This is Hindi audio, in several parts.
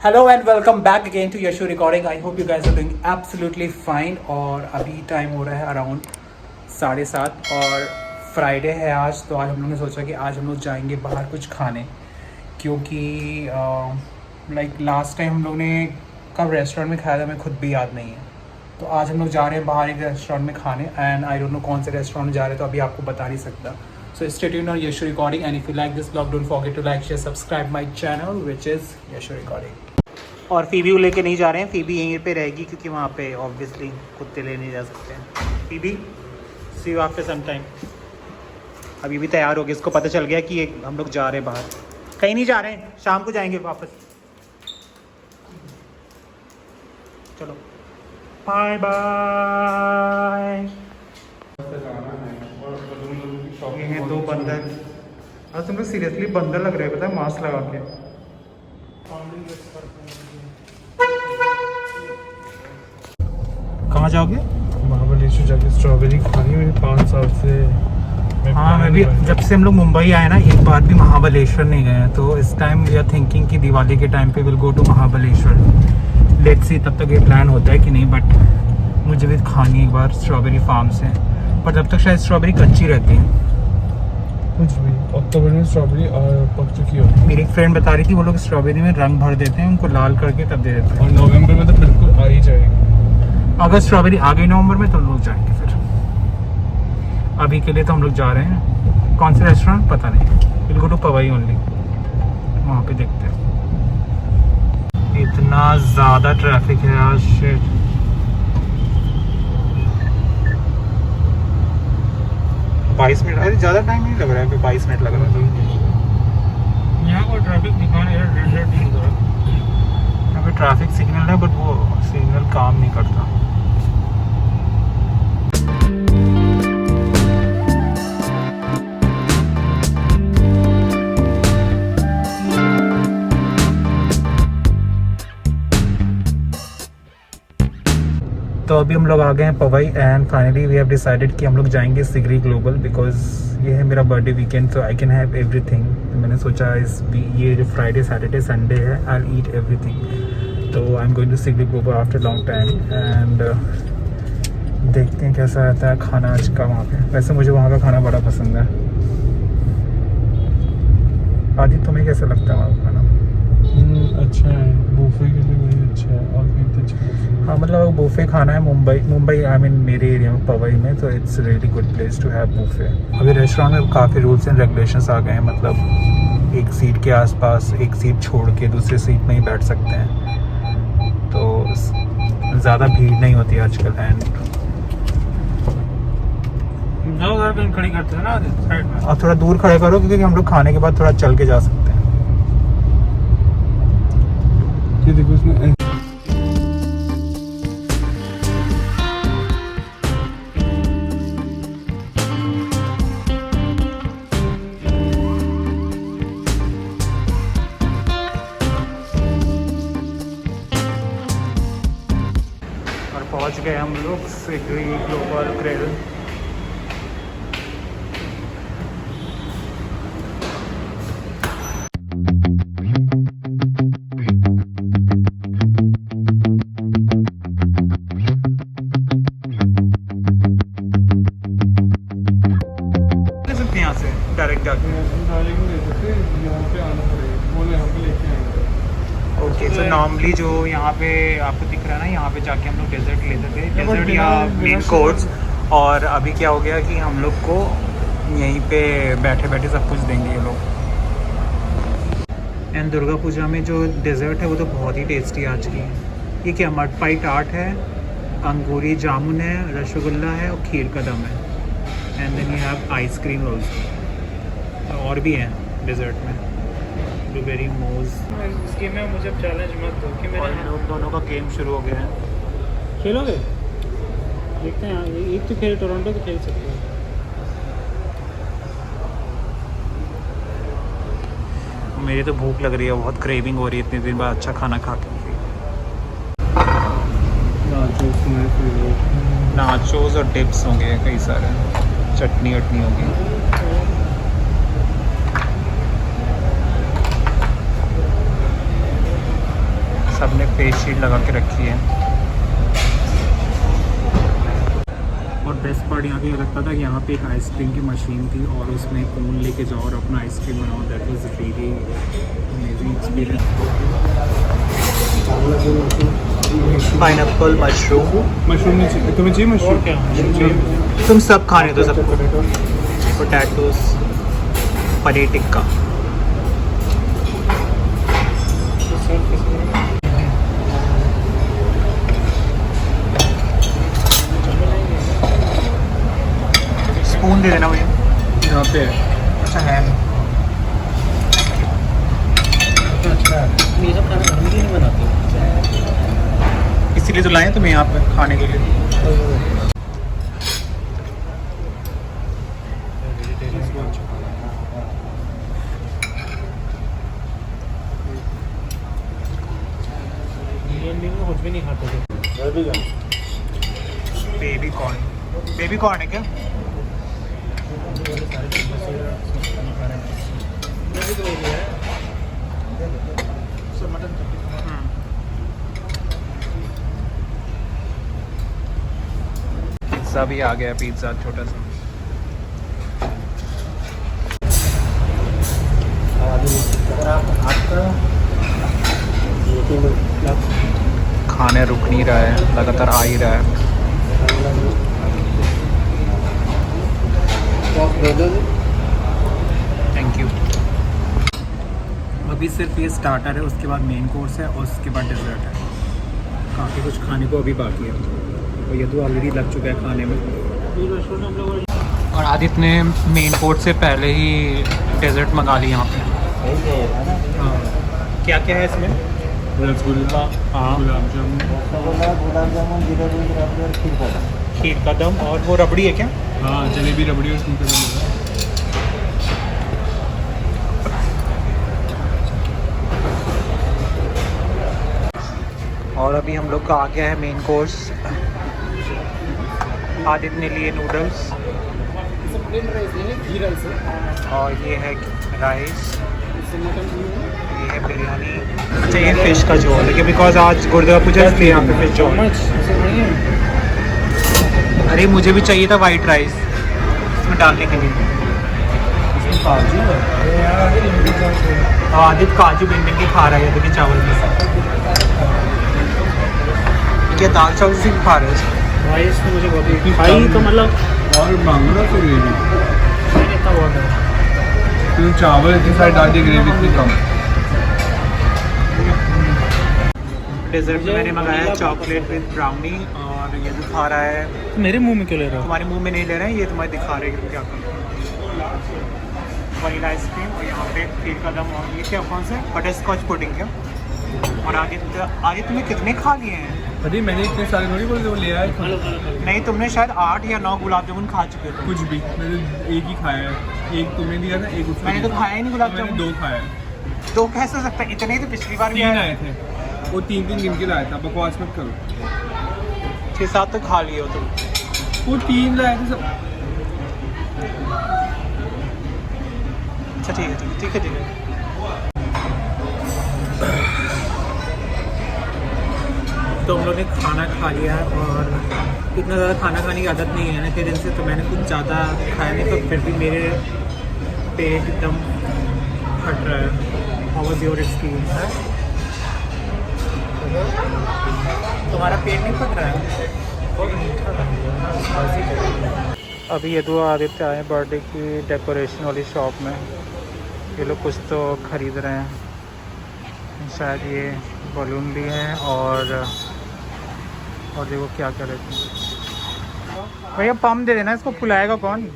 Hello and welcome back again to Yashu recording. I hope you guys are doing absolutely fine. और अभी टाइम हो रहा है अराउंड 7:30 और फ्राइडे है आज। तो आज हम लोगों ने सोचा कि आज हम लोग जाएंगे बाहर कुछ खाने, क्योंकि लाइक लास्ट टाइम हम लोग ने कब रेस्टोरेंट में खाया था हमें खुद भी याद नहीं है। तो आज हम लोग जा रहे हैं बाहर एक रेस्टोरेंट में खाने, एंड आई डोंट नो कौन से रेस्टोरेंट जा रहे हैं, तो अभी आपको बता नहीं सकता। So stay tuned on Yashu Recording, and if you like this vlog, don't forget to like, share, subscribe my channel, which is Yashu Recording. और फीबी को लेके नहीं जा रहे हैं, फीबी यहीं पे रहेगी क्योंकि वहाँ पे ऑब्वियसली कुत्ते ले नहीं जा सकते हैं। Phoebe see you after some time. अभी भी तैयार हो गए, इसको पता चल गया कि हम लोग जा रहे हैं बाहर। कहीं नहीं जा रहे हैं, शाम को जाएंगे वापस। चलो बाय बाय। ये हैं दो बंदर। और तुम लोग सीरियसली बंदर लग रहे हैं, पता है, मास्क लगा के। कहाँ जाओगे? महाबलेश्वर जाके स्ट्रॉबेरी खानी है 5 साल से। हाँ, मैं भी जब से हम लोग मुंबई आए ना, एक बार भी महाबलेश्वर नहीं गए हैं। तो इस टाइम वी आर थिंकिंग कि दिवाली के टाइम पे will go to Mahabaleshwar. Let's see तब तक ये प्लान होता है कि नहीं, बट मुझे भी खानी है एक बार स्ट्रॉबेरी फार्म से। पर तब तक शायद स्ट्रॉबेरी कच्ची रहती है। कुछ भी अक्टूबर में स्ट्रॉबेरी पक चुकी होती है। मेरी एक फ्रेंड बता रही थी वो लोग स्ट्रॉबेरी में रंग भर देते हैं, उनको लाल करके तब दे देते हैं। और नवंबर में तो बिल्कुल आ ही जाएगी। अगर स्ट्रॉबेरी आ गई नवंबर में तो हम लोग जाएंगे फिर। अभी के लिए तो हम लोग जा रहे हैं। कौन से रेस्टोरेंट पता नहीं, will go to Powai only, वहाँ पे देखते हैं। इतना ज़्यादा ट्रैफिक है आज, शिट। 22 मिनट, अरे ज़्यादा टाइम नहीं लग रहा है, 22 मिनट लग रहा है। यहाँ को ट्रैफिक दिखाने यहाँ पे ट्रैफिक सिग्नल है, बट वो सिग्नल काम नहीं करता। तो अभी हम लोग आ गए हैं Powai, and finally we have decided कि हम लोग जाएंगे सिगरी ग्लोबल, बिकॉज ये है मेरा बर्थडे वीकेंड, तो आई कैन हैव एवरीथिंग। मैंने सोचा ये जो फ्राइडे सैटरडे संडे है, आई विल ईट एवरीथिंग। तो I am going to Sigri Global after long time, and देखते हैं कैसा रहता है खाना आज का वहाँ पे। वैसे मुझे वहाँ का खाना बड़ा पसंद है। आदि तुम्हें कैसा लगता है वहाँ का खाना? अच्छा है, बूफे के लिए वही अच्छा है। और कहीं अच्छा है? हाँ, मतलब बूफे खाना है मुंबई आई मीन मेरे एरिया में पवई में, तो it's really good place to have buffet. अभी रेस्टोरेंट में काफ़ी रूल्स एंड रेगुलेशंस आ गए हैं, मतलब एक सीट के आसपास एक सीट छोड़ के दूसरी सीट में ही बैठ सकते हैं, तो ज़्यादा भीड़ नहीं होती आजकल। एंड खड़ी करते हैं ना साइड में। और थोड़ा दूर खड़े करो, क्योंकि हम लोग खाने के बाद थोड़ा चल के जा सकते हैं। ये देखो इसमें और पहुंच गए हम लोग सिगरी ग्लोबल ग्रिल। यहाँ से डायरेक्ट जाके ओके। सो नॉर्मली जो यहाँ पे आपको दिख रहा है ना, यहाँ पे जाके हम लोग डेजर्ट लेते थे, डेजर्ट या मेन कोर्स। और अभी क्या हो गया कि हम लोग को यहीं पे बैठे बैठे सब कुछ देंगे ये लोग। एंड दुर्गा पूजा में जो डेजर्ट है वो तो बहुत ही टेस्टी आज की है। ये क्या मटपाई टार्ट है, अंगूरी जामुन है, रसगुल्ला है और खीर का दम है। And then you have ice cream also, और भी हैं डेजर्ट में, ब्लूबेरी मोज। इस गेम में मुझे चैलेंज मत दो कि और लोग दोनों का गेम शुरू हो गया है। खेलोगे? देखते हैं, एक तो खेल टोरंटो तो खेल सकते हैं। मेरी तो भूख लग रही है, बहुत क्रेविंग हो रही है इतने दिन बाद अच्छा खाना खा के। नाचोस और डिप्स होंगे कई सारे, चटनी वटनी होगी। सबने फेस शील्ड लगा के रखी है। और बेस्ट पार्ट यहाँ पे ये लगता था कि यहाँ पे एक आइसक्रीम की मशीन थी और उसमें कोन लेके जाओ और अपना आइसक्रीम बनाओ। That was really amazing experience. Pineapple, mushroom नहीं चाहिए तुम्हें? चाहिए मशरूम? तुम सब खाने दो सबको। पोटैटोस, पनीर टिक्का। स्पून दे देना मुझे। यहाँ पे है। अच्छा है। अच्छा है। ये सब खाना घर में क्यों नहीं बनाते? इसीलिए तो लाए तुम्हें यहाँ पे खाने के लिए। कुछ भी नहीं खाते थे। बेबी कॉर्न है क्या? पिज्ज़ा भी आ गया, पिज्ज़ा छोटा सा। अगर आपका खाने रुक नहीं रहा है, लगातार आ ही रहा है। Thank you. अभी सिर्फ ये स्टार्टर है, उसके बाद मेन कोर्स है और उसके बाद डेजर्ट है। काफ़ी कुछ खाने को अभी बाकी है और ये तो ऑलरेडी लग चुका है खाने में। और आदित्य ने मेन कोर्स से पहले ही डेजर्ट मंगा ली यहाँ पे। हाँ, क्या क्या है इसमें? रसगुल्ला, हाँ, गुलाब जामुन, खीर का दम और वो रबड़ी है क्या? हाँ जलेबी, रबड़ी और खीर का दम। और अभी हम लोग का आ गया है मेन कोर्स। आदित्य ने लिए नूडल्स और ये है राइस, ये है बिरयानी। अच्छा ये फिश का झोल है बिकॉज आज गुरुद्वारा पूजा इसलिए यहाँ पे फिश झोल। अरे मुझे भी चाहिए था वाइट राइस इसमें डालने के लिए। आदित्य काजू बिन के खा रहा है देखिए चावल के साथ। क्या दाल चावल से खा रहे हैं? राइस तो मुझे बहुत भाई तो मतलब और मांगो ना तो ग्रेवी। इतना बहुत है। तुम चावल इतनी सारी डाल दी, ग्रेवी इतनी कम। डेजर्ट में मैंने मंगाया चॉकलेट विद ब्राउनी और ये जो खा रहा है। तो मेरे मुंह में क्यों ले रहा हो? तुम्हारे मुंह में नहीं ले रहे हैं, ये तुम्हें दिखा रहे हैं कि क्या करो। वनीला आइसक्रीम और यहाँ पे खीर का दम और ये क्या कौन सा है? बटर स्कॉच पुडिंग क्या? और आगे तुम्हें कितने खा लिए हैं? अरे मैंने इतने सारे थोड़ी बोले वो ले आए। नहीं तुमने शायद 8 या 9 गुलाब जामुन खा चुके थे। कुछ भी, मैंने एक ही खाया है। एक तुमने दिया था, एक उसने मैंने तो खाया ही नहीं गुलाब मैंने जामुन। 2 खाया है। तो कैसे हो सकता है? इतने ही तो पिछली बार भी 3 आए थे, वो 3 गिन के लाया था। बकवास मत करो। 6-7 तो खा लिए हो तुम। वो 3 लाए थे सब। अच्छा ठीक है ठीक है ठीक है। तो हम लोग ने खाना खा लिया है और इतना ज़्यादा खाना खाने की आदत नहीं है ना इतने दिन से, तो मैंने कुछ ज़्यादा खाया नहीं, तो फिर भी मेरे पेट एकदम फट रहा है। How was your experience? तुम्हारा पेट नहीं फट रहा है? अभी ये दो आदित्य आए बर्थडे की डेकोरेशन वाली शॉप में। ये लोग कुछ तो ख़रीद रहे हैं, शायद ये बलून भी हैं और देखो क्या कर रहे थे। भैया पम्प दे देना, इसको फुलाएगा कौन?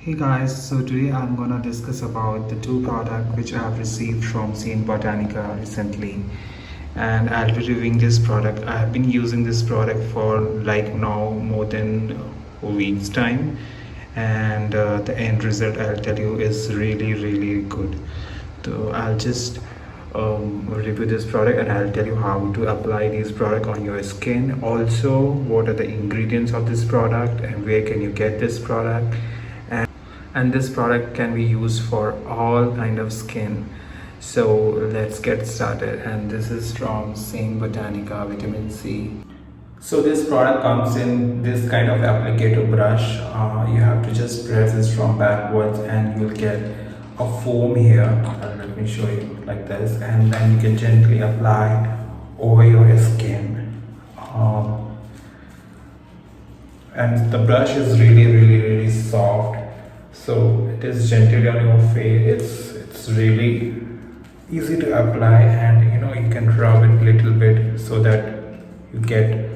Hey guys, so today I'm gonna discuss about the 2 products which I have received from Scene Botanica recently, and I'll be reviewing this product. I have been using this product for like now more than a week's time, and the end result, I'll tell you, is really good. So I'll just review this product and I'll tell you how to apply this product on your skin. Also, what are the ingredients of this product and where can you get this product, and this product can be used for all kind of skin. So let's get started. And this is from Saint Botanica Vitamin C. So this product comes in this kind of applicator brush. You have to just press this from backwards and you'll get a foam here. Let me show you like this, and then you can gently apply over your skin. And the brush is really soft, so it is gently on your face. It's really easy to apply, and you can rub it a little bit so that you get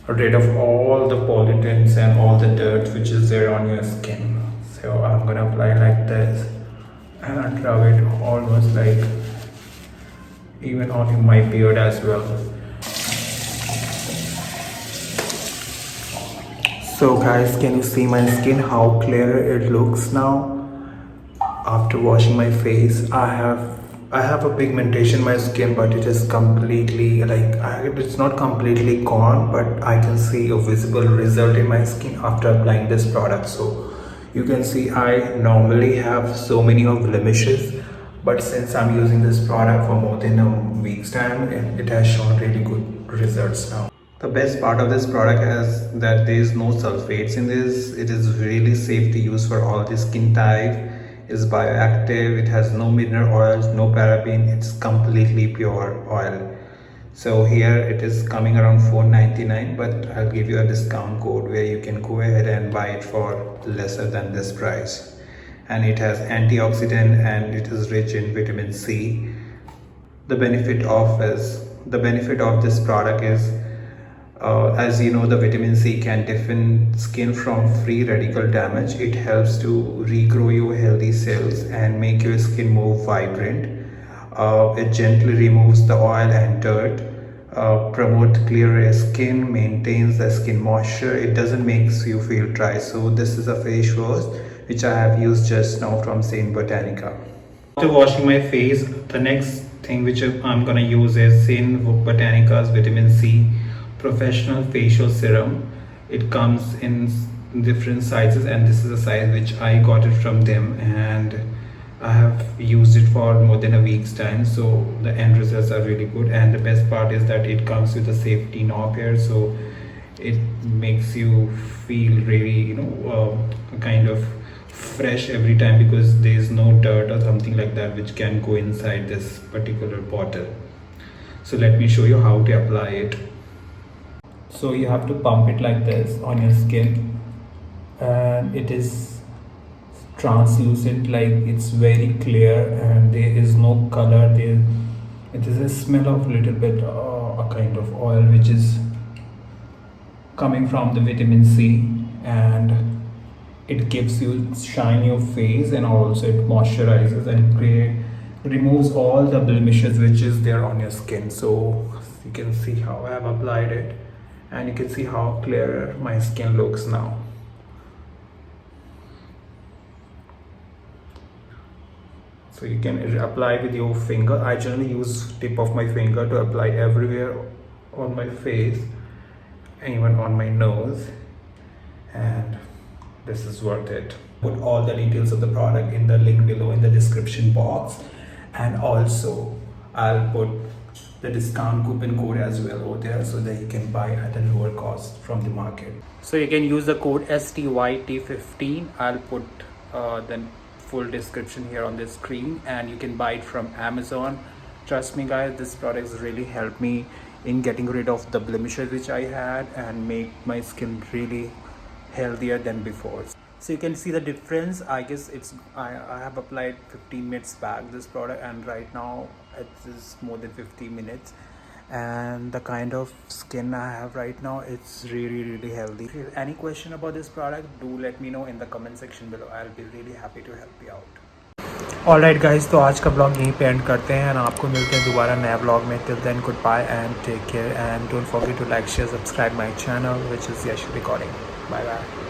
rid of all the pollutants and all the dirt which is there on your skin. So I'm gonna apply like this and rub it almost like even on my beard as well. So guys, can you see my skin, how clear it looks now after washing my face? I have a pigmentation in my skin, but it is completely it's not completely gone, but I can see a visible result in my skin after applying this product. So you can see I normally have so many of blemishes, but since I'm using this product for more than a week's time, it has shown really good results now. The best part of this product is that there is no sulfates in this. It is really safe to use for all the skin type. Is bioactive, it has no mineral oils, no paraben, it's completely pure oil. So here it is coming around $4.99, but I'll give you a discount code where you can go ahead and buy it for lesser than this price. And it has antioxidant and it is rich in vitamin C. The benefit of this product is, as you know, the vitamin C can defend skin from free radical damage. It helps to regrow your healthy cells and make your skin more vibrant. It gently removes the oil and dirt, promote clearer skin, maintains the skin moisture. It doesn't make you feel dry. So this is a face wash which I have used just now from Saint Botanica. After washing my face, the next thing which I'm gonna use is Saint Botanica's Vitamin C Professional Facial Serum. It comes in different sizes, and this is a size which I got it from them, and I have used it for more than a week's time. So the end results are really good, and the best part is that it comes with a safety knob here, so it makes you feel really kind of fresh every time, because there is no dirt or something like that which can go inside this particular bottle. So let me show you how to apply it. So you have to pump it like this on your skin, and it is translucent, like it's very clear and there is no color there. It is a smell of little bit a kind of oil which is coming from the vitamin C, and it gives you shine your face, and also it moisturizes and removes all the blemishes which is there on your skin. So you can see how I have applied it, and you can see how clear my skin looks now. So you can apply with your finger. I generally use tip of my finger to apply everywhere on my face, even on my nose, and this is worth it. Put all the details of the product in the link below in the description box, and also I'll put the discount coupon code as well over there, so that you can buy at a lower cost from the market. So you can use the code STYT15. I'll put the full description here on the screen, and you can buy it from Amazon. Trust me guys, this product really helped me in getting rid of the blemishes which I had and make my skin really healthier than before. So you can see the difference. I guess I have applied 15 minutes back this product, and right now it is more than 50 minutes, and the kind of skin I have right now, it's really healthy. If you have any question about this product, do let me know in the comment section below. I'll be really happy to help you out. Alright guys, तो आज का ब्लॉग यहीं पे एंड करते हैं, और आपको मिलते हैं दोबारा नया ब्लॉग में. Till then good bye and take care, and don't forget to like share subscribe my channel which is Yash recording. Bye bye.